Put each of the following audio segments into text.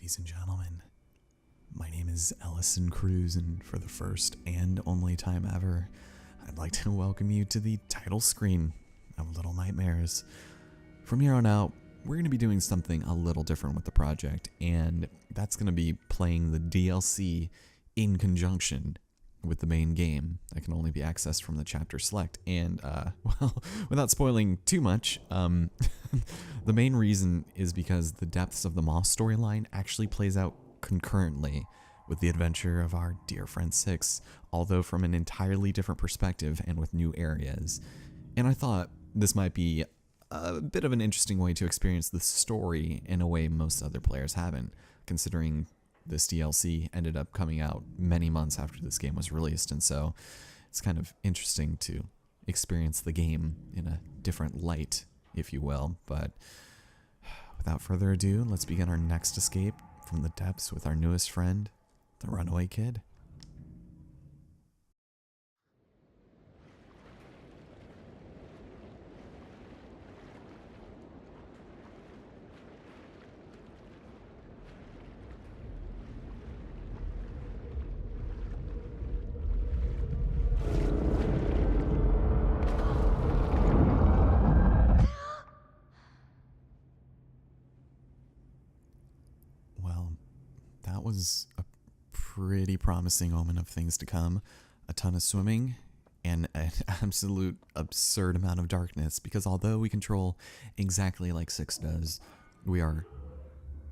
Ladies and gentlemen, my name is Ellison Cruz, and for the first and only time ever, I'd like to welcome you to the title screen of Little Nightmares. From here on out, we're going to be doing something a little different with the project, and that's going to be playing the DLC in conjunction with the main game that can only be accessed from the chapter select. And, well, without spoiling too much, the main reason is because the depths of the Moss storyline actually plays out concurrently with the adventure of our dear friend Six, although from an entirely different perspective and with new areas. And I thought this might be a bit of an interesting way to experience the story in a way most other players haven't, considering this DLC ended up coming out many months after this game was released, and so it's kind of interesting to experience the game in a different light, if you will. But without further ado, let's begin our next escape from the depths with our newest friend, the Runaway Kid. Well, that was a pretty promising omen of things to come. A ton of swimming and an absolute absurd amount of darkness, because although we control exactly like Six does, we are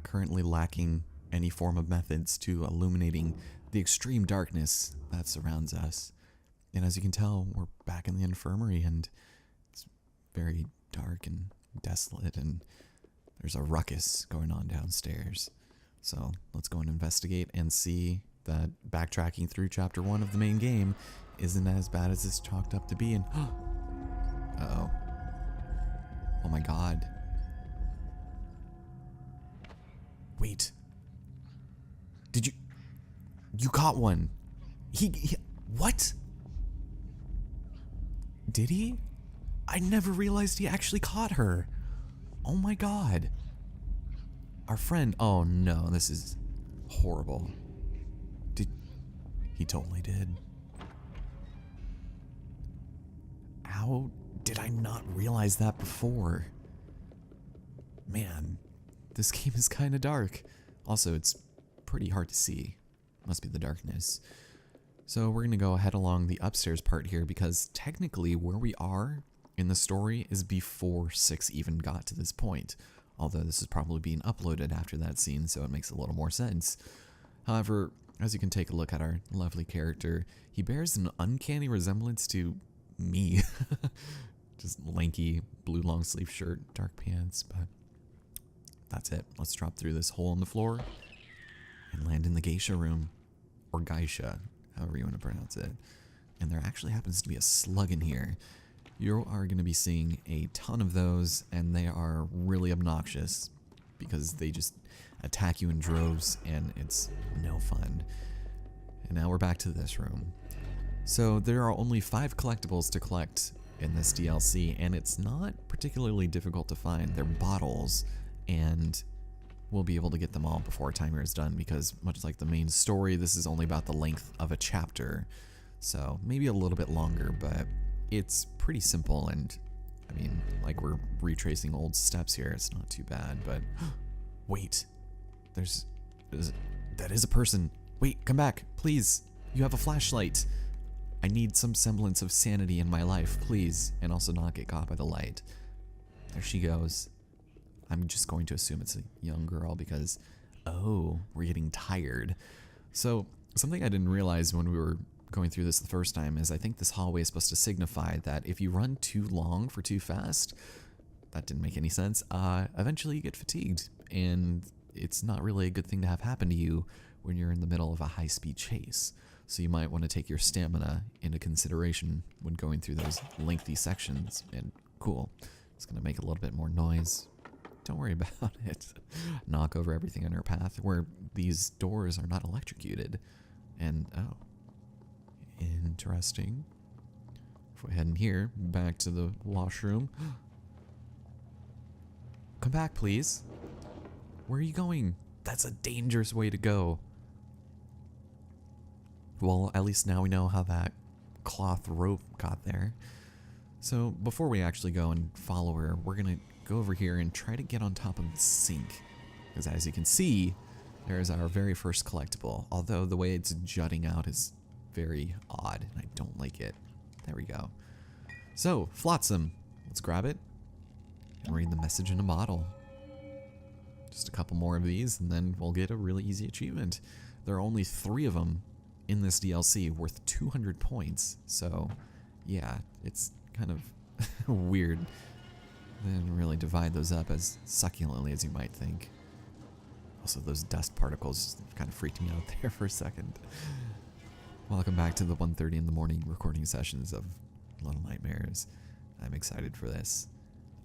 currently lacking any form of methods to illuminating the extreme darkness that surrounds us. And as you can tell, we're back in the infirmary, and it's very dark and desolate, and there's a ruckus going on downstairs. So let's go and investigate and see that backtracking through chapter 1 of the main game isn't as bad as it's chalked up to be. And uh-oh. Oh my god. Wait. Did you caught one? He what? Did he? I never realized he actually caught her. Oh my god. Our friend, oh no, this is horrible. He totally did. How did I not realize that before? Man, this game is kind of dark. Also, it's pretty hard to see. Must be the darkness. So we're gonna go ahead along the upstairs part here, because technically where we are in the story is before Six even got to this point. Although this is probably being uploaded after that scene, so it makes a little more sense. However, as you can take a look at our lovely character, he bears an uncanny resemblance to me. Just lanky, blue long sleeve shirt, dark pants, but that's it. Let's drop through this hole in the floor and land in the geisha room, or geisha, however you want to pronounce it. And there actually happens to be a slug in here. You are going to be seeing a ton of those, and they are really obnoxious because they just attack you in droves, and it's no fun. And now we're back to this room. So there are only 5 collectibles to collect in this DLC, and it's not particularly difficult to find. They're bottles, and we'll be able to get them all before our timer is done, because much like the main story, this is only about the length of a chapter. So maybe a little bit longer, but it's pretty simple, and I mean, like, we're retracing old steps here. It's not too bad, but wait, that is a person. Wait, come back, please. You have a flashlight. I need some semblance of sanity in my life, please, and also not get caught by the light. There she goes. I'm just going to assume it's a young girl because, oh, we're getting tired. So something I didn't realize when we were going through this the first time is I think this hallway is supposed to signify that if you run too long for too fast, that didn't make any sense, eventually you get fatigued, and it's not really a good thing to have happen to you when you're in the middle of a high-speed chase. So you might want to take your stamina into consideration when going through those lengthy sections. And cool, it's going to make a little bit more noise. Don't worry about it. Knock over everything in our path, where these doors are not electrocuted. And, oh, interesting. If we head in here, back to the washroom. Come back, please. Where are you going? That's a dangerous way to go. Well, at least now we know how that cloth rope got there. So before we actually go and follow her, we're going to go over here and try to get on top of the sink. Because as you can see, there's our very first collectible. Although the way it's jutting out is very odd, and I don't like it. There we go. So, Flotsam. Let's grab it and read the message in a bottle. Just a couple more of these, and then we'll get a really easy achievement. There are only 3 of them in this DLC, worth 200 points. So, yeah, it's kind of weird. They didn't really divide those up as succulently as you might think. Also, those dust particles kind of freaked me out there for a second. Welcome back to the 1:30 in the morning recording sessions of Little Nightmares. I'm excited for this.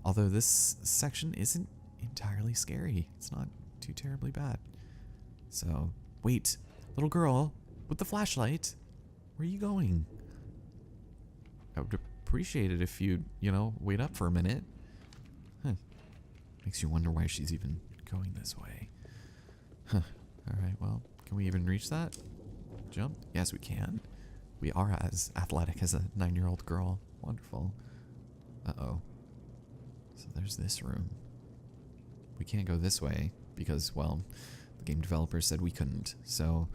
Although this section isn't entirely scary. It's not too terribly bad. So, wait, little girl with the flashlight, where are you going? I would appreciate it if you'd, wait up for a minute. Huh. Makes you wonder why she's even going this way. Huh. Alright, well, can we even reach that? Jump? Yes, we can. We are as athletic as a 9-year-old girl. Wonderful. Uh-oh. So there's this room. We can't go this way because, well, the game developers said we couldn't. So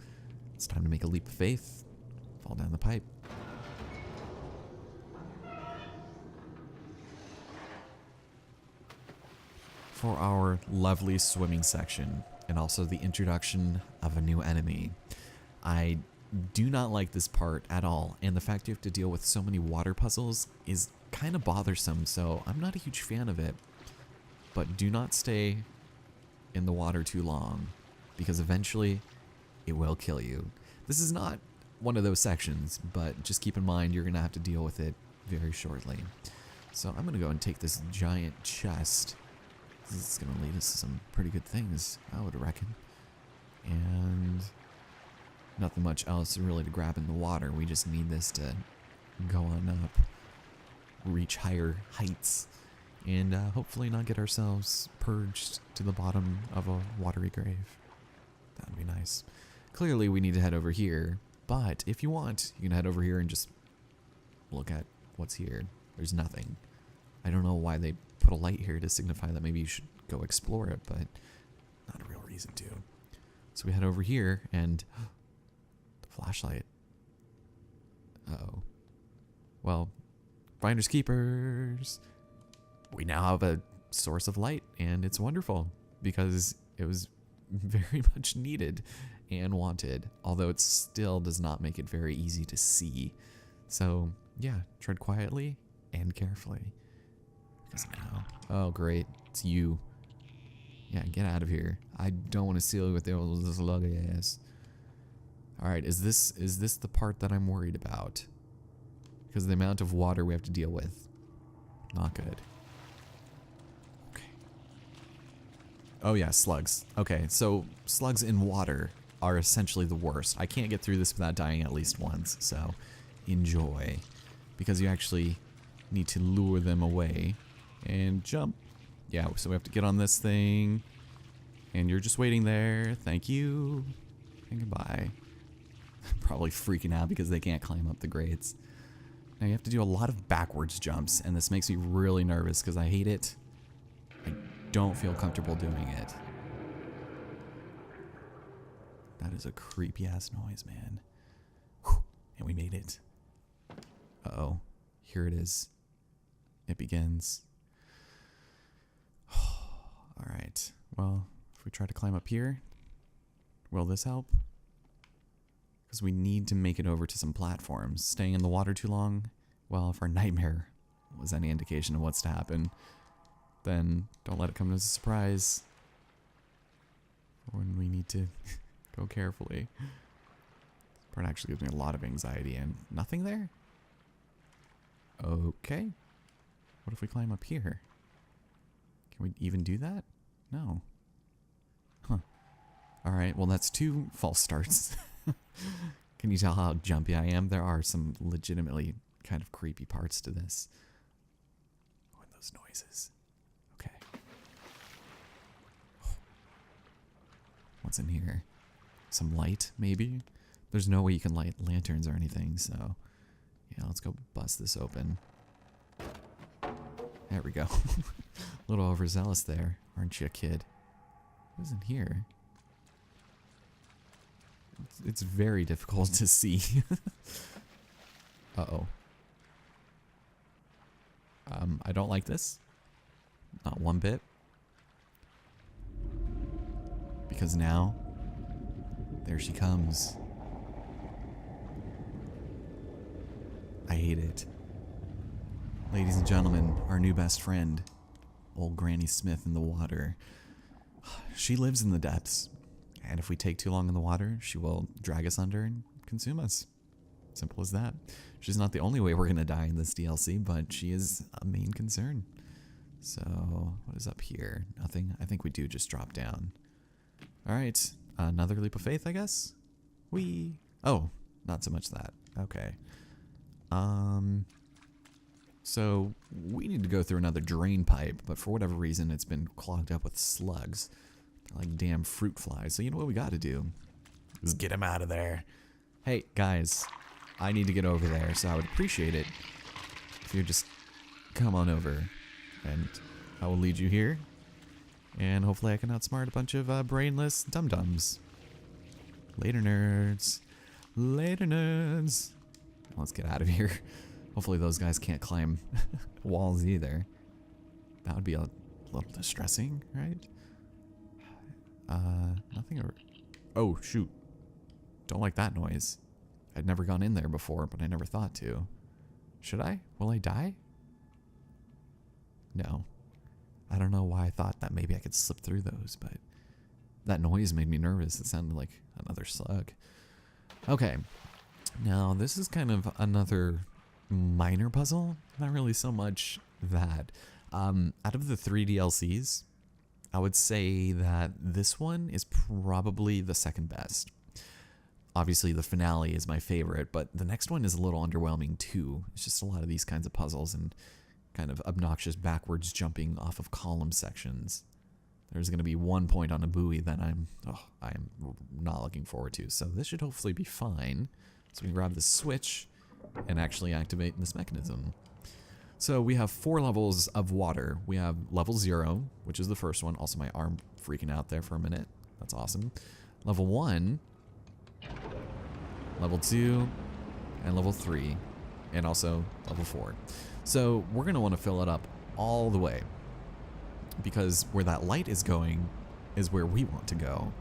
it's time to make a leap of faith. Fall down the pipe. For our lovely swimming section, and also the introduction of a new enemy. I do not like this part at all, and the fact you have to deal with so many water puzzles is kind of bothersome, so I'm not a huge fan of it. But do not stay in the water too long, because eventually it will kill you. This is not one of those sections, but just keep in mind you're going to have to deal with it very shortly. So I'm going to go and take this giant chest. This is going to lead us to some pretty good things, I would reckon. And nothing much else really to grab in the water. We just need this to go on up, reach higher heights, and hopefully not get ourselves purged to the bottom of a watery grave. That would be nice. Clearly we need to head over here, but if you want, you can head over here and just look at what's here. There's nothing. I don't know why they put a light here to signify that maybe you should go explore it, but not a real reason to. So we head over here, and the flashlight. Uh-oh. Well, finders keepers. We now have a source of light, and it's wonderful because it was very much needed and wanted, although it still does not make it very easy to see. So, yeah, tread quietly and carefully. Because now, oh great, it's you. Yeah, get out of here. I don't want to seal you with this luggy ass. Alright, is this the part that I'm worried about? Because the amount of water we have to deal with. Not good. Okay. Oh yeah, slugs. Okay, so slugs in water are essentially the worst. I can't get through this without dying at least once, so enjoy. Because you actually need to lure them away. And jump. Yeah, so we have to get on this thing. And you're just waiting there. Thank you. And goodbye. Probably freaking out because they can't climb up the grates. Now you have to do a lot of backwards jumps, and this makes me really nervous because I hate it. I don't feel comfortable doing it. That is a creepy ass noise, man. Whew. And we made it. Uh-oh. Here it is. It begins. Alright, well, if we try to climb up here, will this help? Because we need to make it over to some platforms. Staying in the water too long, well, if our nightmare was any indication of what's to happen, then don't let it come as a surprise. When we need to go carefully. This part actually gives me a lot of anxiety, and nothing there? Okay. What if we climb up here? Can we even do that? No. Huh. Alright, well that's 2 false starts. Can you tell how jumpy I am? There are some legitimately kind of creepy parts to this. Oh, and those noises. Okay. What's in here? Some light, maybe? There's no way you can light lanterns or anything, so... Yeah, let's go bust this open. There we go. A little overzealous there, aren't you, kid? What's in here? It's very difficult to see. Uh-oh. I don't like this. Not one bit. Because now, there she comes. I hate it. Ladies and gentlemen, our new best friend, old Granny Smith in the water. She lives in the depths, and if we take too long in the water, she will drag us under and consume us. Simple as that. She's not the only way we're gonna die in this DLC, but she is a main concern. So, what is up here? Nothing? I think we do just drop down. Alright, another leap of faith, I guess? Oh, not so much that. Okay. So, we need to go through another drain pipe, but for whatever reason, it's been clogged up with slugs. Like damn fruit flies. So you know what we gotta do? Is get him out of there. Hey, guys. I need to get over there, so I would appreciate it if you just come on over. And I will lead you here. And hopefully I can outsmart a bunch of brainless dum-dums. Later, nerds. Later, nerds. Let's get out of here. Hopefully those guys can't climb walls either. That would be a little distressing, right? Nothing over... Oh, shoot. Don't like that noise. I'd never gone in there before, but I never thought to. Should I? Will I die? No. I don't know why I thought that maybe I could slip through those, but that noise made me nervous. It sounded like another slug. Okay. Now, this is kind of another minor puzzle. Not really so much that. Out of the 3 DLCs, I would say that this one is probably the second best. Obviously, the finale is my favorite, but the next one is a little underwhelming too. It's just a lot of these kinds of puzzles and kind of obnoxious backwards jumping off of column sections. There's going to be one point on a buoy that I am not looking forward to. So this should hopefully be fine. So we can grab the switch and actually activate this mechanism. So we have 4 levels of water. We have level 0, which is the first one. Also, my arm freaking out there for a minute. That's awesome. Level 1, level 2, and level 3, and also level 4. So we're going to want to fill it up all the way, because where that light is going is where we want to go.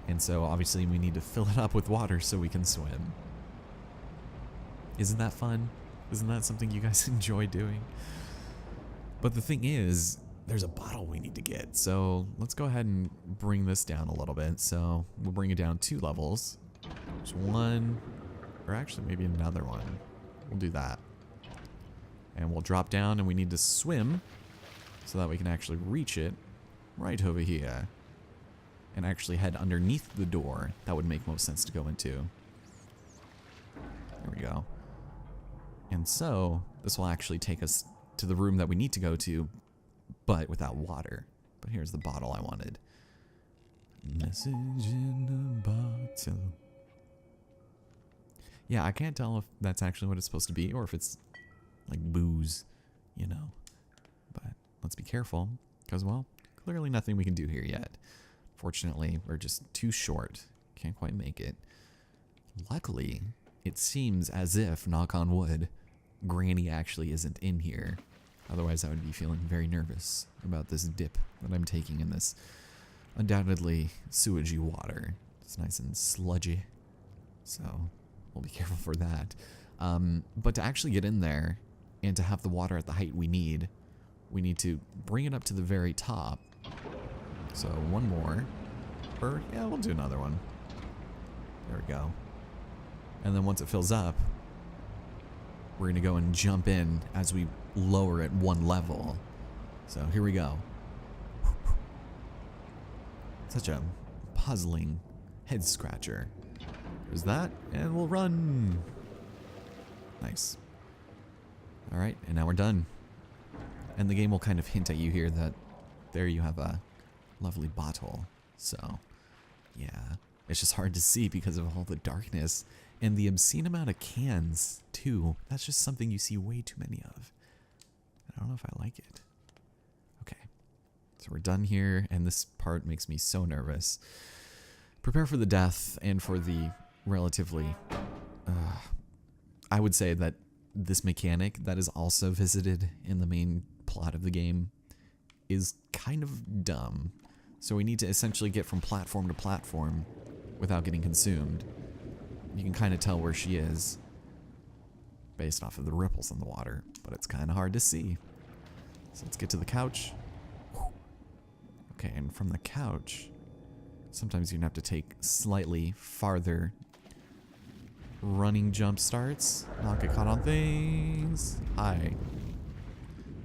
And so obviously we need to fill it up with water so we can swim. Isn't that fun? Isn't that something you guys enjoy doing? But the thing is, there's a bottle we need to get. So let's go ahead and bring this down a little bit. So we'll bring it down 2 levels. There's 1, or actually maybe another one. We'll do that. And we'll drop down, and we need to swim so that we can actually reach it right over here and actually head underneath the door. That would make most sense to go into. There we go. And so this will actually take us to the room that we need to go to, but without water. But here's the bottle I wanted. Message in a bottle. Yeah, I can't tell if that's actually what it's supposed to be or if it's like booze, you know. But let's be careful because, well, clearly nothing we can do here yet. Fortunately, we're just too short. Can't quite make it. Luckily, it seems as if, knock on wood, Granny actually isn't in here. Otherwise, I would be feeling very nervous about this dip that I'm taking in this undoubtedly sewagey water. It's nice and sludgy, so we'll be careful for that. But to actually get in there and to have the water at the height we need to bring it up to the very top. So one more, or yeah, we'll do another one. There we go. And then once it fills up, we're going to go and jump in as we lower it 1 level. So here we go. Such a puzzling head scratcher. There's that, and we'll run. Nice. Alright, and now we're done. And the game will kind of hint at you here that there you have a lovely bottle. So Yeah, it's just hard to see because of all the darkness and the obscene amount of cans, too. That's just something you see way too many of. I don't know if I like it. Okay, so we're done here, and this part makes me so nervous. Prepare for the death and for the relatively... I would say that this mechanic that is also visited in the main plot of the game is kind of dumb. So we need to essentially get from platform to platform without getting consumed. You can kind of tell where she is based off of the ripples in the water, but it's kind of hard to see. So let's get to the couch. Okay, and from the couch, sometimes you're gonna have to take slightly farther running jump starts. Not get caught on things. Hi.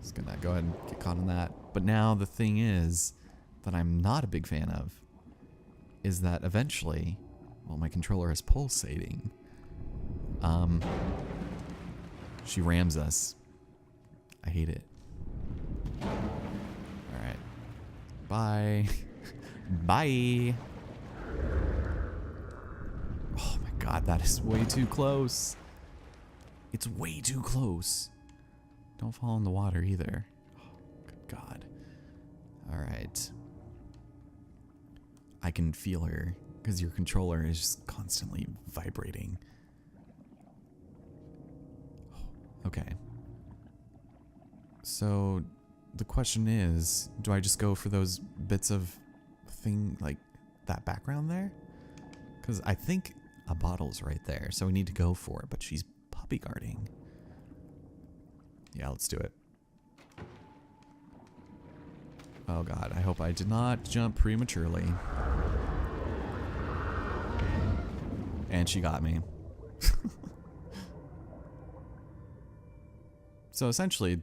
Just gonna go ahead and get caught on that. But now the thing is that I'm not a big fan of is that eventually, well, my controller is pulsating. She rams us. I hate it. Alright. Bye. Bye. Oh my god, that is way too close. It's way too close. Don't fall in the water either. Oh, good god. Alright. I can feel her because your controller is just constantly vibrating. Okay. So the question is, do I just go for those bits of thing, like that background there? Because I think a bottle's right there, so we need to go for it, but she's puppy guarding. Yeah, let's do it. Oh god, I hope I did not jump prematurely. And she got me. So essentially,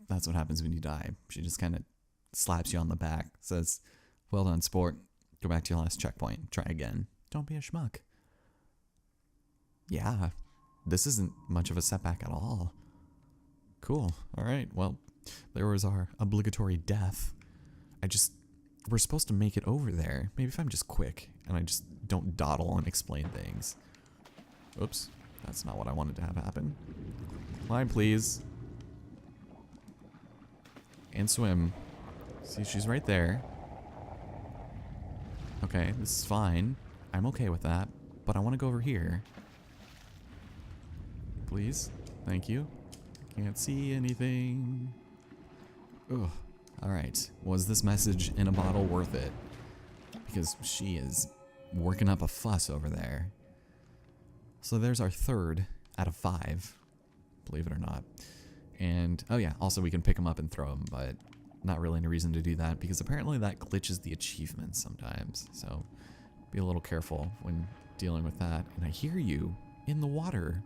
that's what happens when you die. She just kind of slaps you on the back, says, well done, sport. Go back to your last checkpoint. Try again. Don't be a schmuck. Yeah, this isn't much of a setback at all. Cool. All right, well, there was our obligatory death. We're supposed to make it over there. Maybe if I'm just quick and I just don't dawdle and explain things. Oops, that's not what I wanted to have happen. Climb, please. And swim. See, she's right there. Okay, this is fine. I'm okay with that, but I want to go over here. Please. Thank you. Can't see anything. Ugh. Alright. Was this message in a bottle worth it? Because she is working up a fuss over there. So there's our third out of 5. Believe it or not. And, oh yeah, also we can pick them up and throw them, but not really any reason to do that because apparently that glitches the achievements sometimes. So be a little careful when dealing with that. And I hear you in the water.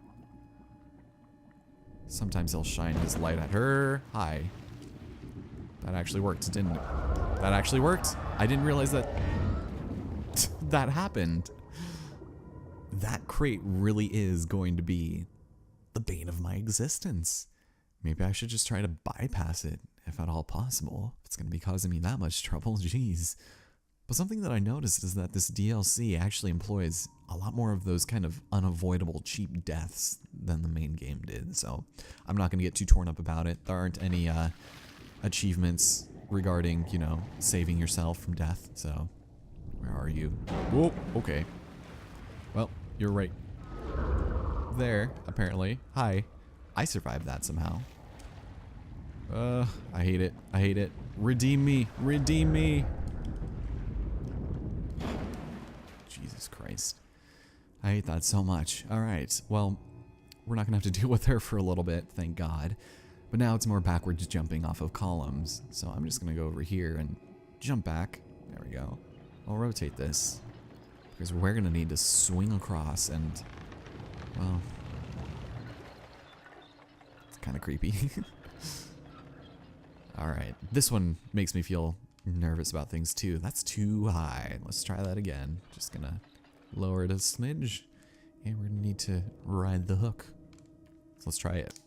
Sometimes he'll shine his light at her. Hi. That actually worked, didn't it? That actually worked? I didn't realize that that happened. That crate really is going to be the bane of my existence. Maybe I should just try to bypass it, if at all possible. If it's going to be causing me that much trouble, jeez. But something that I noticed is that this DLC actually employs a lot more of those kind of unavoidable cheap deaths than the main game did. So I'm not going to get too torn up about it. There aren't any achievements regarding, you know, saving yourself from death. So where are you? Whoa, okay. Well, you're right there, apparently. Hi. I survived that somehow. I hate it. I hate it. Redeem me. Redeem me. Jesus Christ. I hate that so much. Alright, well, we're not going to have to deal with her for a little bit, thank God. But now it's more backwards jumping off of columns. So I'm just going to go over here and jump back. There we go. I'll rotate this. Because we're going to need to swing across and, well, it's kind of creepy. Alright, this one makes me feel nervous about things too. That's too high. Let's try that again. Just gonna lower it a smidge. And we're gonna need to ride the hook. So let's try it.